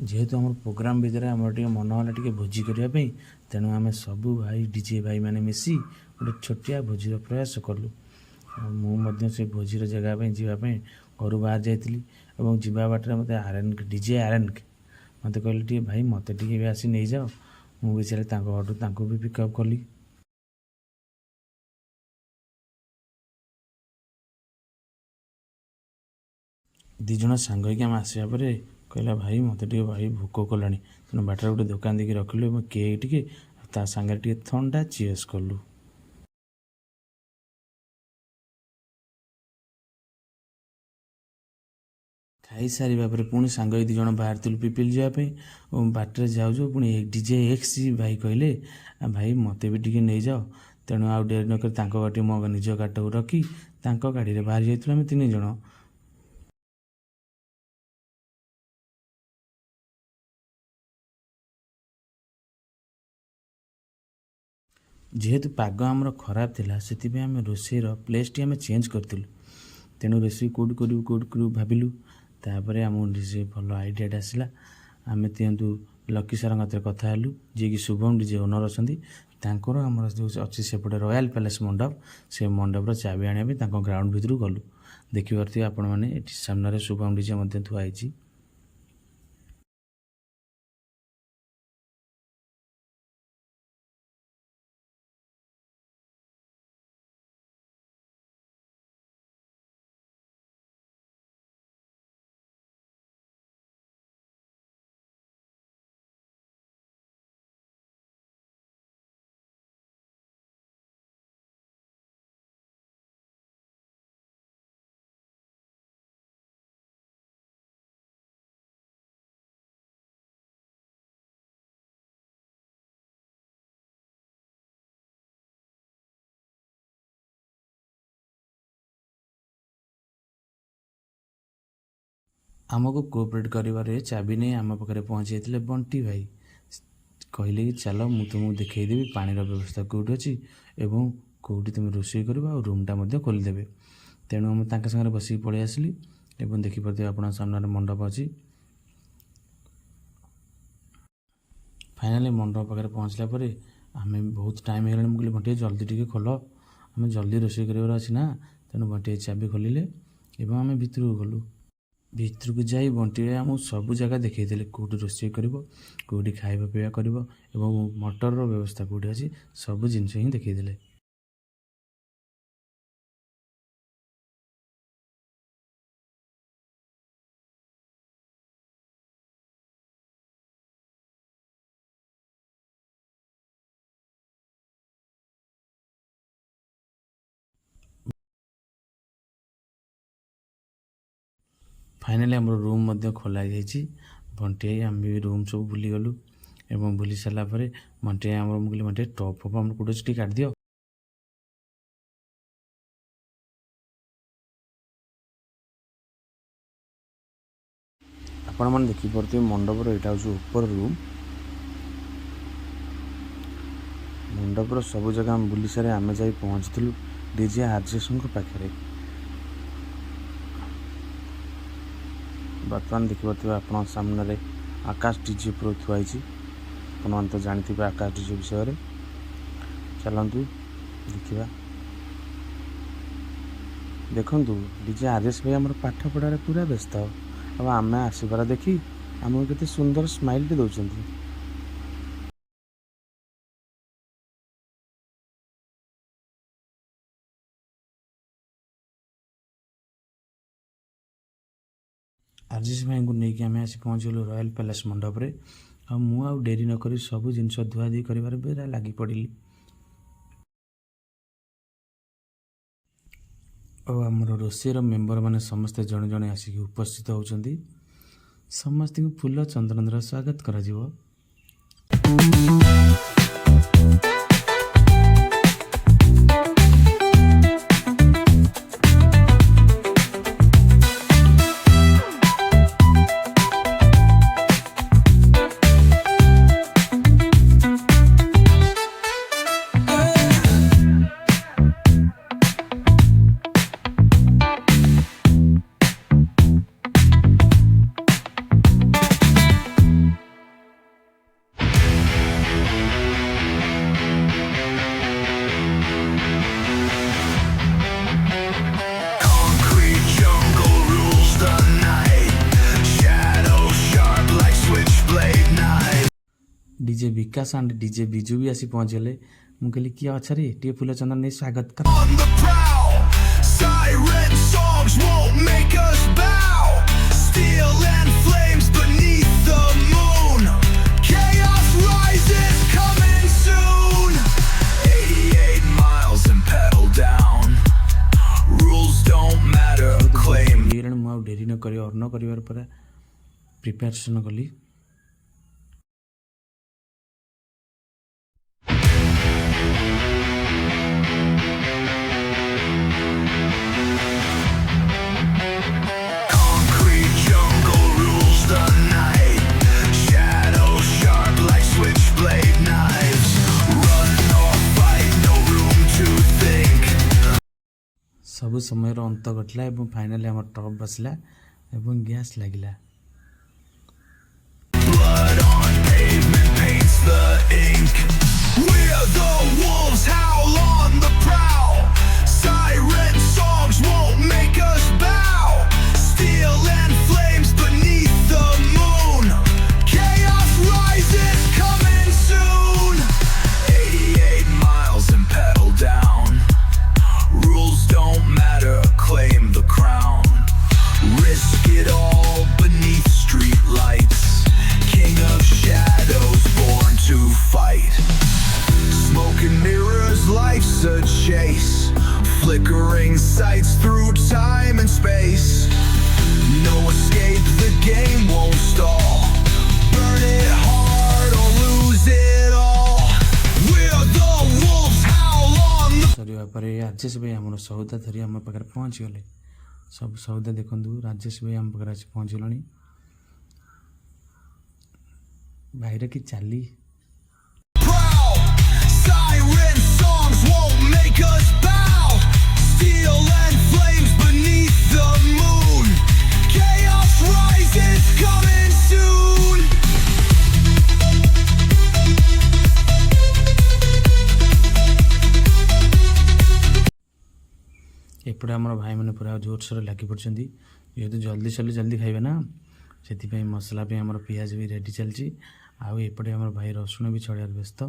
जेहेतु आम प्रोग्राम भितर आम टे मन है भोजी करने तेणु आम सबू भाई डीजे भाई मैंने मिसी गोटे छोटिया भोजीर प्रयास कलु। मुझे से भोजीर जगह जावाई घर बाहर जाइली और जावा बाटर मत आरएन डीजे आरएन के मत कहले भाई मत टे भी आसी नहीं जाओ मुझे घर भी पिकअप कली। दिज सांग आम आसवा पर कहला भाई मत भाई भोक कला तेना बाटर गोटे दुकान देखिए रखिलु केक टे सांगे थंडा चीयर्स कलु। खाई सारे पुणी सांग दिज बाहर पिपिल जावाई बाटर जाऊ पुणी डीजे एक्स भाई कहले भाई मत भी टे नहीं जाओ तेणु आउ डेरी नक गाड़ी मो निज गाड़ी को रखी गाड़ी बाहर जाइए तीन जन। जेहेतु पाग आमर खराब थिला से आम रोषेर प्लेस टी आम चेंज करूँ तेणु रोषे कौट करूँ भाविलु तापर आम भल आइडिया आसला आम तेतु लकी सार कथा हेलु जी कि शुभम डीजे ओनर अच्छा आम जो अच्छी सेपटे रॉयल पैलेस मंडप से मंडपर चाबी आने ग्राउंड भितर गलु देखिपे आपण मैंने सामने शुभम डीजे थुआई। आमको कोऑपरेट करिवारे चाबी नहीं आम पाखे पहुँच जाते बंटी भाई कहले कि चल मु तुमको देखईदेवी पानीर व्यवस्था कौट अच्छी एवं कौटी तुम रोषे कर रूमटा खोलीदेवे तेणु आम सागर बसिक पलि आसली एवं देखिपे आप सामने मंडप अच्छी फाइनाली मंडप पाखे पहुँचला आम बहुत टाइम है मुझे बंटे जल्दी टे खोल आम जल्दी रोषे कर अच्छी ना तेणु बंटे चाबी खोलिले एवं आम भितर को गलु भितर को जाई बंटी आम सब जगह देखते कौटी रोषे कर कौटी खाଇବା पीवा कर मटर व्यवस्था कौटी अच्छी सब जिन हिं देखते। फाइनाली आम रूम खोल बंटी आम भी रूम सब बुली गलु एवं बुली सारापर बंटी आम मुझे बंटे टप फप आम कौट अच्छी काट दियो आपण मैंने देखिपे मंडपर यहाँ हूँ ऊपर रूम मंडपर सब जगह आम बुली सारे आम जा पहुँचलु डीजे आरजेस पाखे बर्तमान देखिपे आप सामने आकाश डीजे प्रो थुआई आप तो जानते आकाश डीजे विषय चलतु देखा देखु डीजे आरएस भाई आम पाठ पढ़ार पूरा व्यस्त अब आम आसबार देखी आमको केते सुंदर स्माइल टे दौरान आरजेस भाई को लेकिन आम आसी पहुँचलु रॉयल पैलेस मंडप रे आ डेरी नक सब जिन धुआधुई कर लगी पड़ी और आमर रोषेर मेम्बर मैंने समस्ते जड़े जड़े आसिक उपस्थित होती समस्त फूल चंदन स्वागत करा जिवो। DJ Vikas and DJ Biju भी आसी पहुँचगले। ମୁଁ କହିଲି କିଏ ଅଛ ରେ, ଟିକେ ଫୁଲ ଚନ୍ଦନ ନେଇ ସ୍ୱାଗତ କର। On the prowl, siren songs won't make us bow. Steel and flames beneath the moon. Chaos rises, coming soon. 88 miles and pedal down. Rules don't matter, claim. ମୁଁ ଆଉ ଡେରି ନ କରି ଅର୍ଣ୍ଣ କରିବାର ପରେ ପ୍ରିପାରେସନ୍ କଲି। Concrete jungle rules the night. Shadows sharp like switchblade knives. Run or fight, no room to think. ସବୁ ସମୟର ଅନ୍ତ ଘଟିଲା ଏବଂ ଫାଇନାଲି ଆମର ଟପ୍ ବସିଲା ଏବଂ ଗ୍ୟାସ୍ ଲାଗିଲା। Blood on pavement paints the ink. We're the wolves, howl on the prowl. Siren songs won't make us bow. Steel and flames beneath the moon. Chaos rises, coming soon. 88 miles and pedal down. Rules don't matter, claim the crown. Risk it all beneath street lights. King of shadows, born to fight. Smoke and mirrors, life's a chase. Flickering sights through time and space. No escape, the game won't stall. Burn it hard or lose it all. We're the wolves, howl on the ସରିବା ପରେ ରାଜେଶ ଭାଇ ଆମର ସଉଦା ଧରି ଆମ ପାଖରେ ପହଞ୍ଚିଗଲେ। ସବୁ ସଉଦା ଦେଖନ୍ତୁ, ରାଜେଶ ଭାଇ ଆମ ପାଖରେ ଆସି ପହଞ୍ଚିଗଲେଣି। ଭାଇର କି ଚାଲି। prowl. Siren songs won't make us bow. Steel and flames beneath the moon. Chaos rises, coming soon. ଏପଟେ ଆମର ଭାଇମାନେ ପୁରା ଜୋରସୋରରେ ଲାଗି ପଡ଼ିଛନ୍ତି, ଯେହେତୁ ଜଲ୍ଦି ଜଲ୍ଦି ଖାଇବେ ନା, ସେଥିପାଇଁ ମସଲା ପାଇଁ ଆମର ପିଆଜ ବି ରେଡ଼ି ଚାଲିଛି। ଆଉ ଏପଟେ ଆମର ଭାଇ ରସୁଣ ବି ଛଡ଼େଇବାର ବ୍ୟସ୍ତ।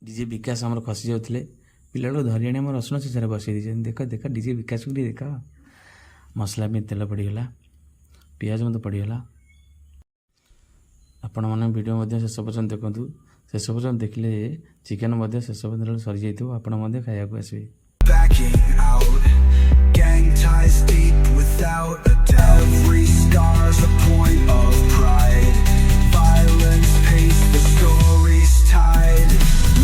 ଡିଜେ ବିକାଶ ଆମର ଖସି ଯାଉଥିଲେ, ପିଲାଟାକୁ ଧରି ଆଣି ଆମର ରସୁଣ ଛେଚାରେ ବସେଇ ଦେଇଛନ୍ତି। ଦେଖ ଦେଖ ଡିଜେ ବିକାଶକୁ ଟିକେ ଦେଖ। ମସଲା ପାଇଁ ତେଲ ପଡ଼ିଗଲା, ପିଆଜ ମଧ୍ୟ ପଡ଼ିଗଲା। ଆପଣମାନେ ଭିଡ଼ିଓ ମଧ୍ୟ ଶେଷ ପର୍ଯ୍ୟନ୍ତ ଦେଖନ୍ତୁ। ଶେଷ ପର୍ଯ୍ୟନ୍ତ ଦେଖିଲେ ଚିକେନ୍ ମଧ୍ୟ ଶେଷ ପର୍ଯ୍ୟନ୍ତ ସରିଯାଇଥିବ, ଆପଣ ମଧ୍ୟ ଖାଇବାକୁ ଆସିବେ। Backing out, gang ties deep without a doubt. Every scar's a point of pride. Violence paints the story's tide.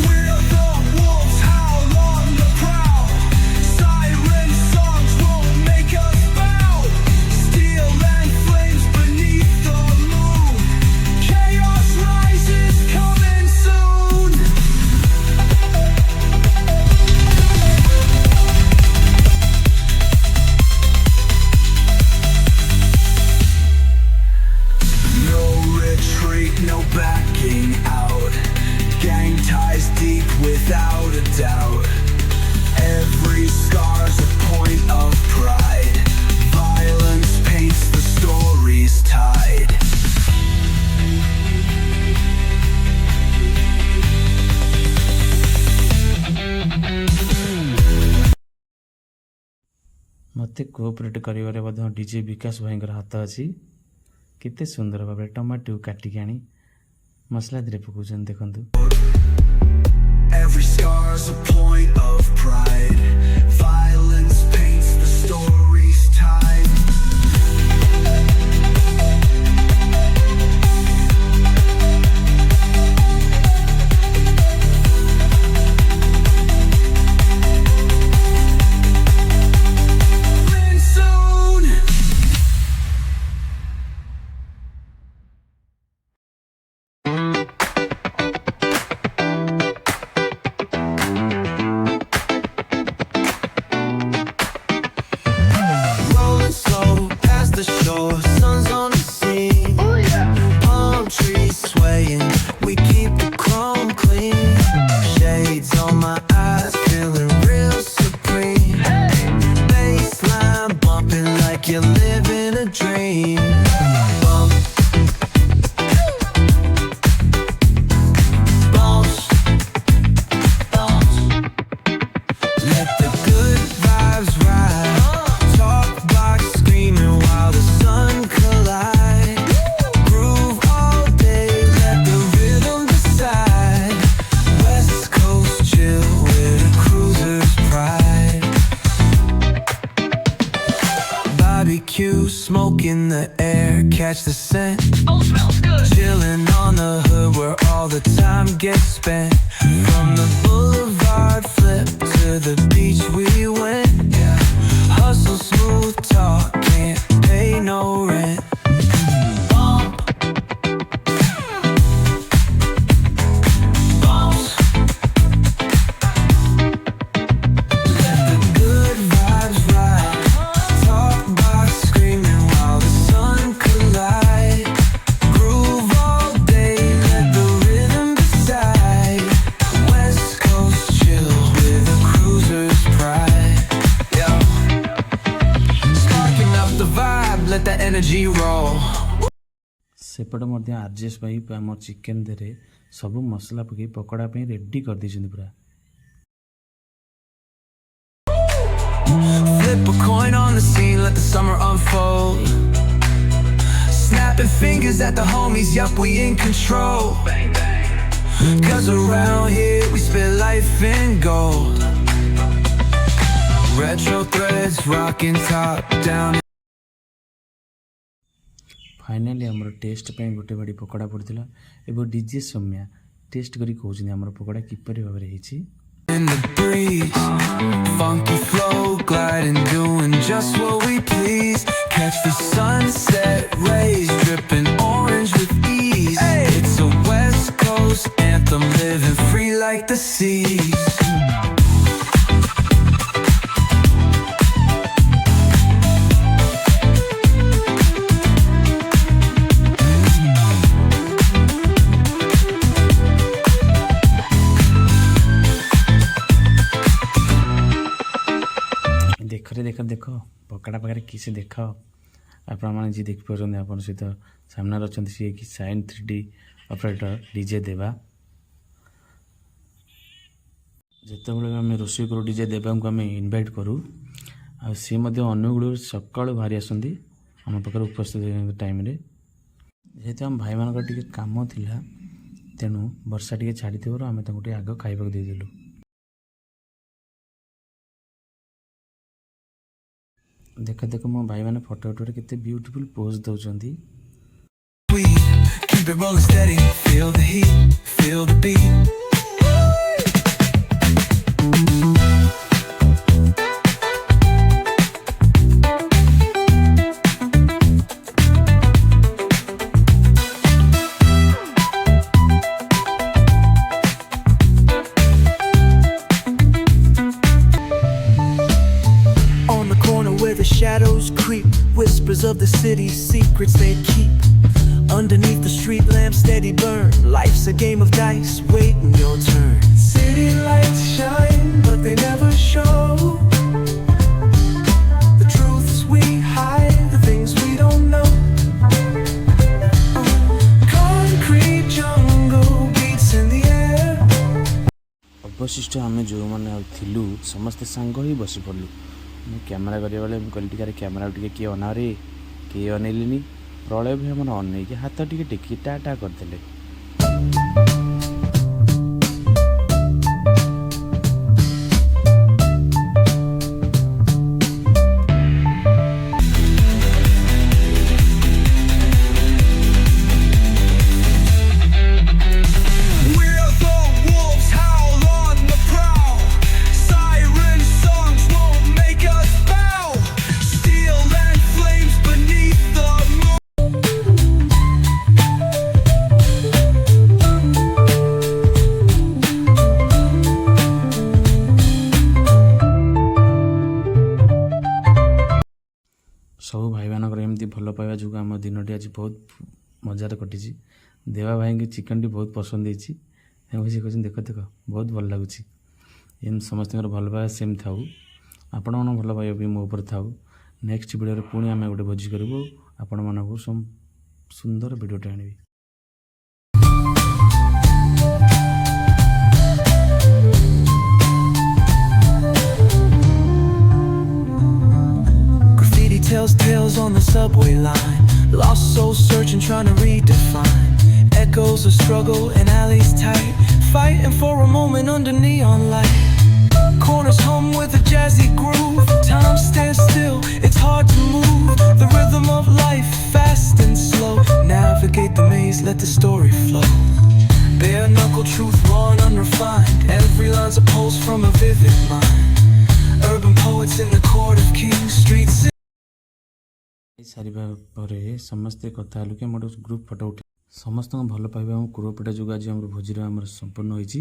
We're the wolves, howl on the prowl. Siren songs won't make us bow. Steel and flames beneath the moon. Chaos rises, coming soon. No retreat, no backing out. Gang ties deep without a doubt. Every scar's a point of pride. Violence paints the story's tide. ମୋତେ cooperate କରିବାରେ ମଧ୍ୟ DJ ବିକାଶ ଭାଇଙ୍କର ହାତ ଅଛି। କେତେ ସୁନ୍ଦର ଭାବରେ tomato କାଟିକି ଆଣି ମସଲା ଦେହରେ ପକାଉଛନ୍ତି, ଦେଖନ୍ତୁ। Every scar's a point of pride. Violence paints the story's tide. Coming soon. barbecue, smoke in the air, catch the scent. Oh, smells good. Chilling on the hood where all the time gets spent. From the boulevard flip to the beach we went. Yeah. Hustle, smooth talk, can't pay no rent. Bump. Bounce. Let the good vibes ride. Talk box screaming while the sun collide. Groove all day, let the rhythm decide. West Coast chill with a cruiser's pride. Yeah. Sparking up the vibe, let the energy roll. ସେପଟେ ମଧ୍ୟ ଆର୍ଜେସ୍ ଭାଇ ଆମ chicken ଦେହରେ ସବୁ ମସଲା ପକାଇ ପକୋଡ଼ା ପାଇଁ ready କରିଦେଇଛନ୍ତି ପୁରା। Flip a coin on the scene, let the summer unfold. Snapping fingers at the homies, yup, we in control. Bang, bang. Cause around here we spit life in gold. Retro threads rocking top down. Finally आमर test पे गोटे बाड़ी पकड़ा पड़ता एवं DJ Saumya test करी कहते आमर पकड़ा किपर भाव में In the breeze, funky flow, gliding, doing just what we please. Catch the sunset rays, dripping orange with ease. It's a West Coast anthem, living free like the seas. देख देख पकड़ा पाखे किसी देख आपण मैंने जी देखिपार आप सहित सामने अच्छा सी कि साइन 3D ऑपरेटर डीजे देवा जिते आम रोषे करूँ डीजे देवा को आम इनभाइट करूँ आ सी अन्य गुड़ सका बाहरी आसती आम पाखे उपस्थित टाइम जेहेतु आम भाई मान कम था तेणु वर्षा टी छाड़ी आम आग खाइबा देदेलु देख देख मो भाई मैंने फोटो उठे केते ब्यूटीफुल पोज दौरान We keep it rolling steady, feel the heat, feel the beat. On the corner where the shadows creep, whispers of the city's secrets they keep. Underneath the street lamp steady burn, life's a game of dice, waiting your turn. City lights shine, but they never show the truths we hide, the things we don't know. Concrete jungle beats in the air. अवशिष्ट आम जो मैंने थिलु समस्ते सांग ही बसी पड़लु मैं camera करिया बेले कहली टिके कैमेरा टिके किए अना रे किए अनेलिनी प्रलय भी हमर अन के हाथ टिके टेकी Tata करदेले We're the wolves howl on the prowl. Siren songs won't make us bow. Steel and flames beneath the moon. सब भाई मानकर एमती भल पाइबा जो आम दिनटी आज बहुत मजार कटी देवा भाई की चिकन टी बहुत पसंद होती कहते देख देख बहुत भल लगुच एम समस्त भल पाइबा सेम थाऊ आपण मन भल पाइबा भी मो ऊपर थाऊ नेक्स्ट वीडियो पुणी आम गोटे भोजी करूँ आपण मानक सुंदर वीडियोटे आनी Tells tales on the subway line. Lost souls searching, trying to redefine. Echoes of struggle and alleys tight. Fighting for a moment under neon light. Corners hum with a jazzy groove. Time stands still, it's hard to move. ସାରିବା ପରେ ସମସ୍ତେ କଥା ହେଲୁ କି ଆମର ଗୋଟେ group photo ଉଠେ ସମସ୍ତଙ୍କ ଭଲ ପାଇବା ଆମ କୁରପଟା ଯୋଗୁଁ ଆଜି ଆମର ଭୋଜିର ଆମର ସମ୍ପୂର୍ଣ୍ଣ ହୋଇଛି।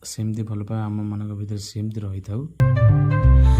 ସେମିତି ଭଲ ପାଇବା ଆମମାନଙ୍କ ଭିତରେ ସେମିତି ରହିଥାଉ।